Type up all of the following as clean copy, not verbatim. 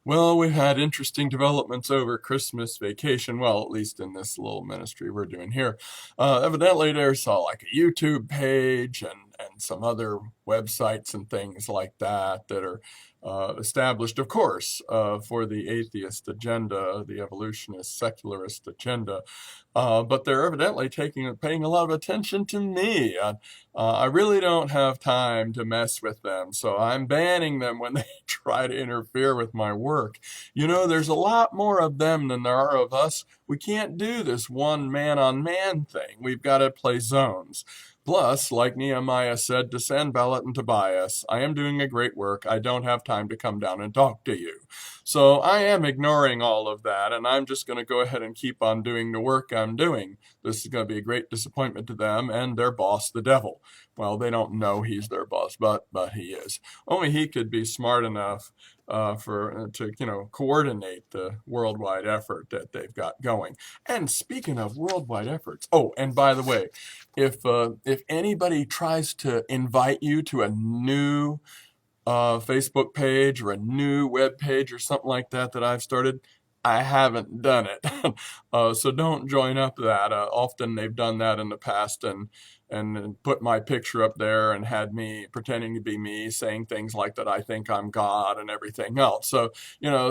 Well, we had interesting developments over Christmas vacation. Well, at least in this little ministry we're doing here. Evidently, there's like a YouTube page and some other websites and things like that that are established, of course, for the atheist agenda, the evolutionist, secularist agenda. But they're evidently paying a lot of attention to me. I really don't have time to mess with them, so I'm banning them when they try to interfere with my work. You know, there's a lot more of them than there are of us. We can't do this one man-on-man thing. We've got to play zones. Plus, like Nehemiah said to Sanballat and Tobias, I am doing a great work. I don't have time to come down and talk to you. So I am ignoring all of that, and I'm just going to go ahead and keep on doing the work I'm doing. This is going to be a great disappointment to them and their boss, the devil. Well, they don't know he's their boss, but he is. Only he could be smart enough to coordinate the worldwide effort that they've got going. And speaking of worldwide efforts, oh, and by the way, if anybody tries to invite you to a new Facebook page or a new web page or something like that I've started, I haven't done it. So don't join up that. Often they've done that in the past and put my picture up there and had me pretending to be me, saying things like that I think I'm God and everything else. So,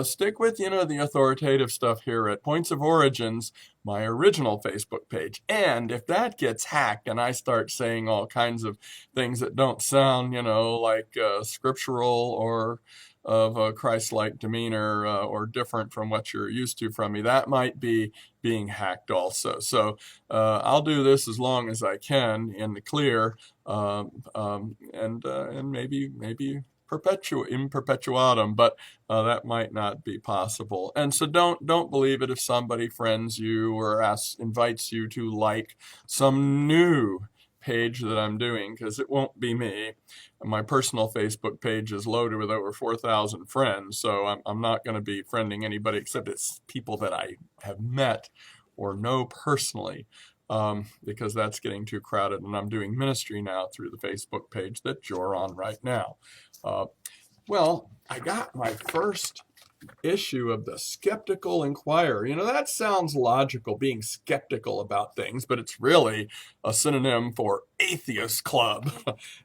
stick with, the authoritative stuff here at Points of Origins, my original Facebook page. And if that gets hacked and I start saying all kinds of things that don't sound, like scriptural or of a Christ-like demeanor or different from what you're used to from me, that might be being hacked also. So I'll do this as long as I can in the clear, and maybe in perpetuatum, but that might not be possible. And so don't believe it if somebody friends you or invites you to like some new page that I'm doing, because it won't be me. My personal Facebook page is loaded with over 4,000 friends, so I'm not going to be friending anybody except it's people that I have met or know personally, because that's getting too crowded, and I'm doing ministry now through the Facebook page that you're on right now. Well, I got my first issue of the Skeptical Inquirer. That sounds logical, being skeptical about things, but it's really a synonym for atheist club.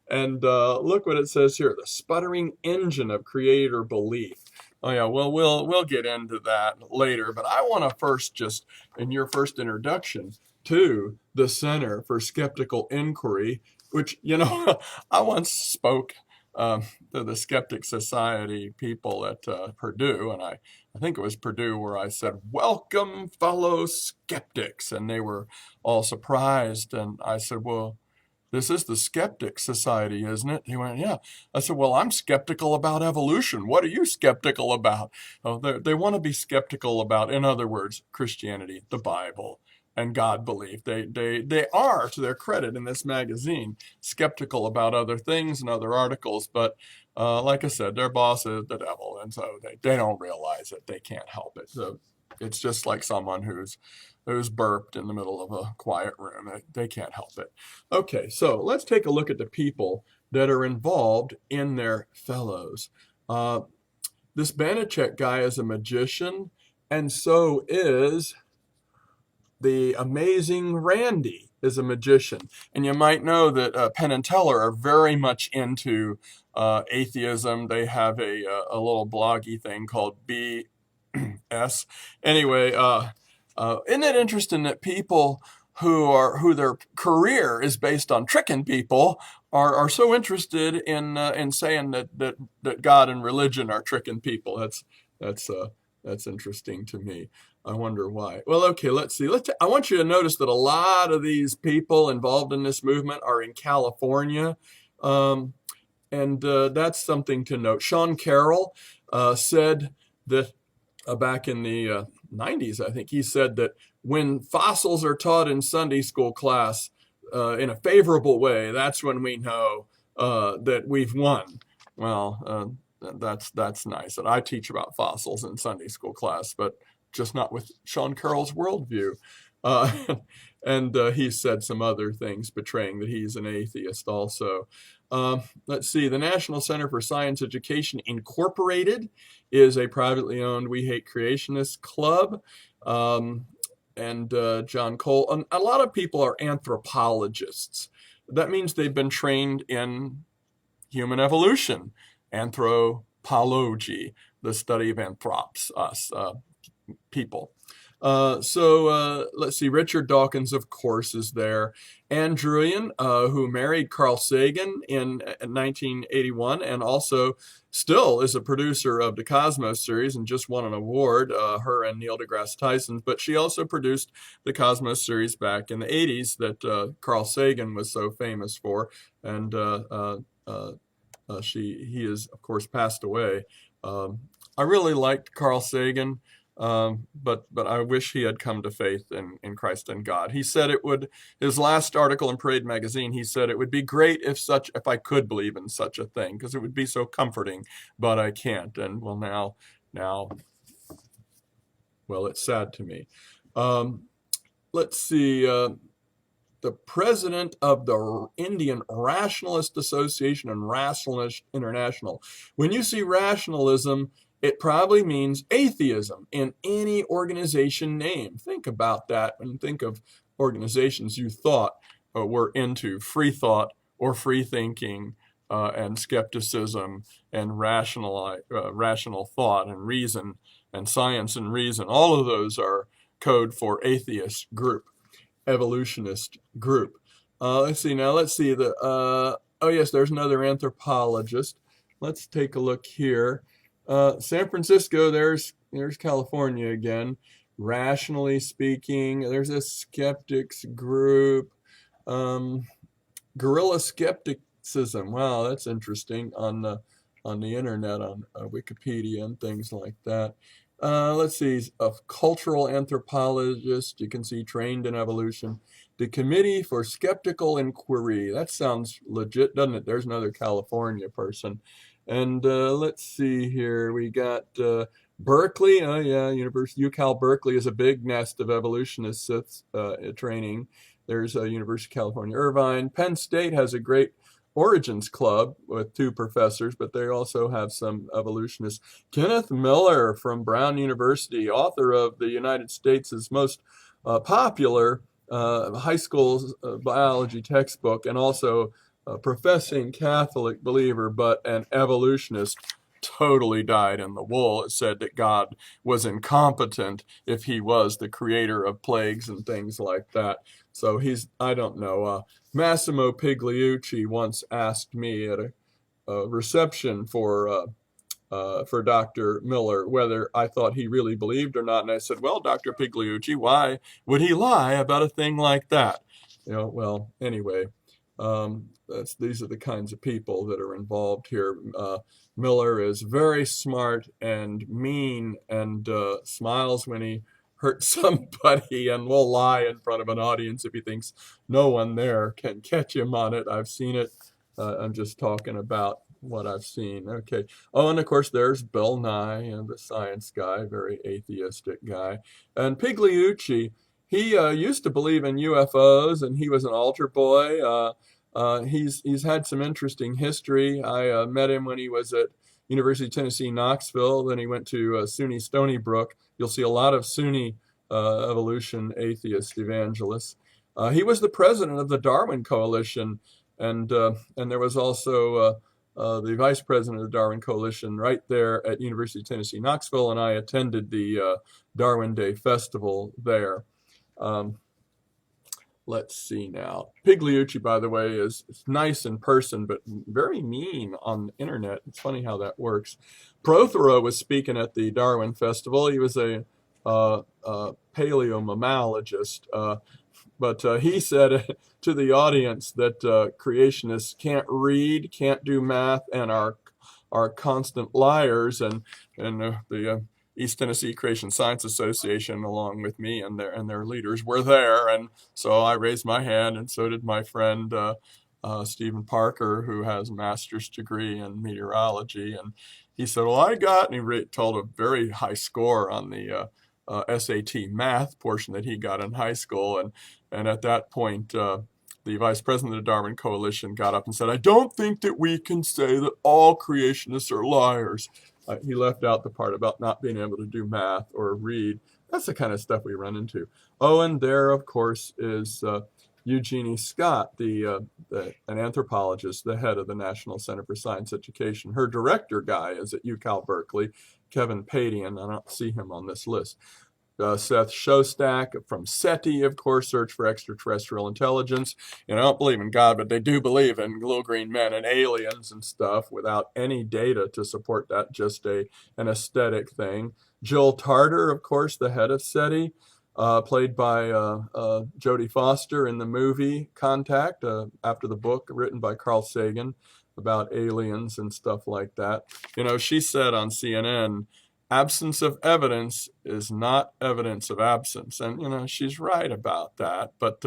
And look what it says here: the sputtering engine of creator belief. Oh yeah, well we'll get into that later, but I want to first, just in your first introduction to the Center for Skeptical Inquiry, which I once spoke to the Skeptic Society people at Purdue, and I think it was Purdue where I said, "Welcome, fellow skeptics," and they were all surprised, and I said, "Well, this is the Skeptic Society, isn't it?" He went, "Yeah." I said, "Well, I'm skeptical about evolution. What are you skeptical about?" Oh, they want to be skeptical about, in other words, Christianity, the Bible, and God belief. They are, to their credit in this magazine, skeptical about other things and other articles, but like I said, their boss is the devil, and so they don't realize it. They can't help it. So it's just like someone who's burped in the middle of a quiet room. They can't help it. Okay, so let's take a look at the people that are involved in their fellows. This Banachek guy is a magician, and so is the amazing Randy is a magician. And you might know that Penn and Teller are very much into atheism. They have a little bloggy thing called BS. Anyway, isn't it interesting that people who their career is based on tricking people are so interested in saying that God and religion are tricking people? That's interesting to me. I wonder why. Well, okay, let's see. I want you to notice that a lot of these people involved in this movement are in California, and that's something to note. Sean Carroll said that back in the 90s, I think, he said that when fossils are taught in Sunday school class in a favorable way, that's when we know that we've won. Well, that's nice. And I teach about fossils in Sunday school class, but just not with Sean Carroll's worldview. And he said some other things betraying that he's an atheist also. Let's see, the National Center for Science Education Incorporated is a privately owned We Hate Creationists club. And John Cole, a lot of people are anthropologists. That means they've been trained in human evolution, anthropology, the study of anthrops, us, people. So let's see, Richard Dawkins, of course, is there. Anne Druyan, who married Carl Sagan in 1981 and also still is a producer of the Cosmos series and just won an award, her and Neil deGrasse Tyson. But she also produced the Cosmos series back in the 80s that Carl Sagan was so famous for. And he is, of course, passed away. I really liked Carl Sagan. But I wish he had come to faith in Christ and God. He said it would, his last article in Parade magazine, he said it would be great if I could believe in such a thing, because it would be so comforting, but I can't. And well, well, it's sad to me. Let's see, the president of the Indian Rationalist Association and Rationalist International. When you see rationalism, it probably means atheism in any organization name. Think about that and think of organizations you thought were into free thought or free thinking and skepticism and rational thought and reason and science and reason. All of those are code for atheist group, evolutionist group. Let's see, oh yes, there's another anthropologist. Let's take a look here. San Francisco, there's California again. Rationally speaking, there's a skeptics group. Guerrilla skepticism. Wow, that's interesting on the internet, on Wikipedia and things like that. Let's see, a cultural anthropologist, you can see trained in evolution. The Committee for Skeptical Inquiry. That sounds legit, doesn't it? There's another California person. And let's see here. We got Berkeley. Oh, yeah, UC Berkeley is a big nest of evolutionists training. There's University of California, Irvine. Penn State has a great Origins Club with 2 professors, but they also have some evolutionists. Kenneth Miller from Brown University, author of the United States' most popular high school biology textbook, and also a professing Catholic believer, but an evolutionist, totally dyed in the wool. It said that God was incompetent if he was the creator of plagues and things like that. So I don't know. Massimo Pigliucci once asked me at a reception for Dr. Miller whether I thought he really believed or not. And I said, well, Dr. Pigliucci, why would he lie about a thing like that? Well, anyway. These are the kinds of people that are involved here. Miller is very smart and mean and smiles when he hurts somebody and will lie in front of an audience if he thinks no one there can catch him on it. I've seen it. I'm just talking about what I've seen. Okay. Oh, and of course there's Bill Nye, the science guy, very atheistic guy. And Pigliucci, he used to believe in UFOs, and he was an altar boy. He's had some interesting history. I met him when he was at University of Tennessee, Knoxville. Then he went to SUNY Stony Brook. You'll see a lot of SUNY evolution atheist evangelists. He was the president of the Darwin Coalition, and there was also the vice president of the Darwin Coalition right there at University of Tennessee, Knoxville, and I attended the Darwin Day Festival there. Let's see now. Pigliucci, by the way, is nice in person, but very mean on the internet. It's funny how that works. Prothero was speaking at the Darwin Festival. He was a paleomammalogist, but he said to the audience that creationists can't read, can't do math, and are constant liars. And the East Tennessee Creation Science Association, along with me and their leaders, were there, and so I raised my hand, and so did my friend Stephen Parker, who has a master's degree in meteorology, and he said, "Well, I got," and he told a very high score on the SAT math portion that he got in high school. And at that point, the vice president of the Darwin Coalition got up and said, "I don't think that we can say that all creationists are liars." He left out the part about not being able to do math or read. That's the kind of stuff we run into. Oh, and there, of course, is Eugenie Scott, an anthropologist, the head of the National Center for Science Education. Her director guy is at UCal Berkeley, Kevin Padian. I don't see him on this list. Seth Shostak from SETI, of course, Search for Extraterrestrial Intelligence. I don't believe in God, but they do believe in little green men and aliens and stuff without any data to support that, just an aesthetic thing. Jill Tarter, of course, the head of SETI, played by Jodie Foster in the movie Contact, after the book written by Carl Sagan about aliens and stuff like that. She said on CNN, "Absence of evidence is not evidence of absence." And, she's right about that. But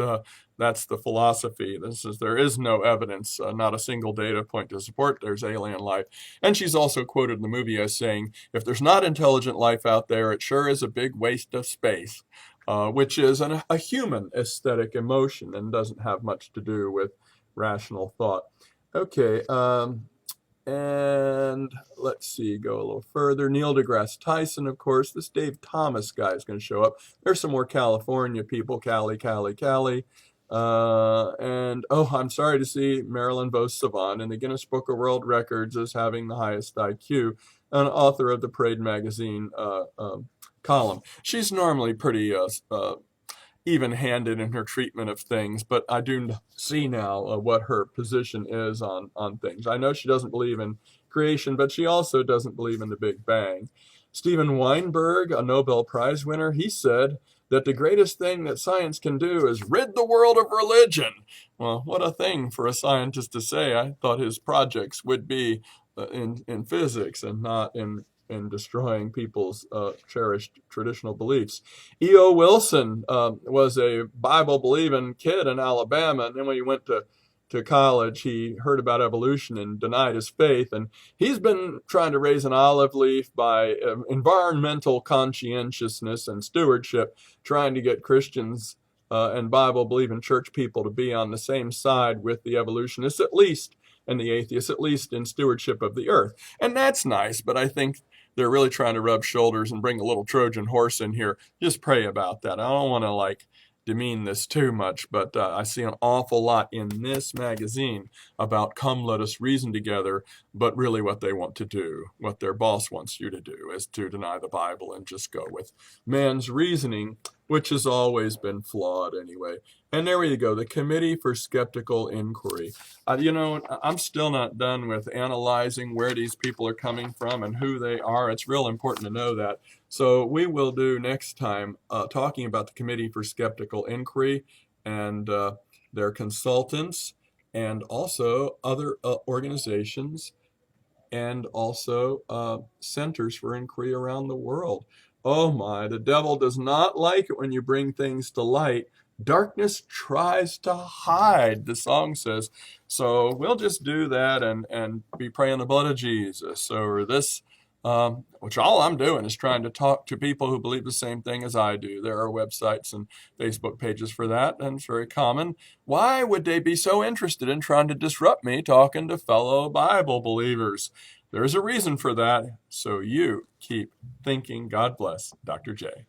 that's the philosophy. There is no evidence, not a single data point to support there's alien life. And she's also quoted in the movie as saying, "If there's not intelligent life out there, it sure is a big waste of space," which is a human aesthetic emotion and doesn't have much to do with rational thought. Okay. And let's see, go a little further. Neil deGrasse Tyson, of course. This Dave Thomas guy is going to show up. There's some more California people. Cali. And, I'm sorry to see Marilyn Vos Savant in the Guinness Book of World Records as having the highest IQ, an author of the Parade magazine column. She's normally pretty even-handed in her treatment of things, but I do see now what her position is on things. I know she doesn't believe in creation, but she also doesn't believe in the Big Bang. Steven Weinberg, a Nobel Prize winner, he said that the greatest thing that science can do is rid the world of religion. Well, what a thing for a scientist to say. I thought his projects would be in physics and not in destroying people's cherished traditional beliefs. E.O. Wilson was a Bible-believing kid in Alabama, and then when he went to college, he heard about evolution and denied his faith, and he's been trying to raise an olive leaf by environmental conscientiousness and stewardship, trying to get Christians and Bible-believing church people to be on the same side with the evolutionists, at least, and the atheists, at least in stewardship of the earth. And that's nice, but I think they're really trying to rub shoulders and bring a little Trojan horse in here. Just pray about that. I don't want to demean this too much, but I see an awful lot in this magazine about come let us reason together, but really what they want to do, what their boss wants you to do, is to deny the Bible and just go with man's reasoning, which has always been flawed anyway. And there you go, the Committee for Skeptical Inquiry. I'm still not done with analyzing where these people are coming from and who they are. It's real important to know that. So we will do next time talking about the Committee for Skeptical Inquiry and their consultants and also other organizations and also centers for inquiry around the world. Oh my, the devil does not like it when you bring things to light. Darkness tries to hide, the song says. So we'll just do that and be praying the blood of Jesus over this, which all I'm doing is trying to talk to people who believe the same thing as I do. There are websites and Facebook pages for that, and it's very common. Why would they be so interested in trying to disrupt me talking to fellow Bible believers? There's a reason for that, so you keep thinking. God bless. Dr. J.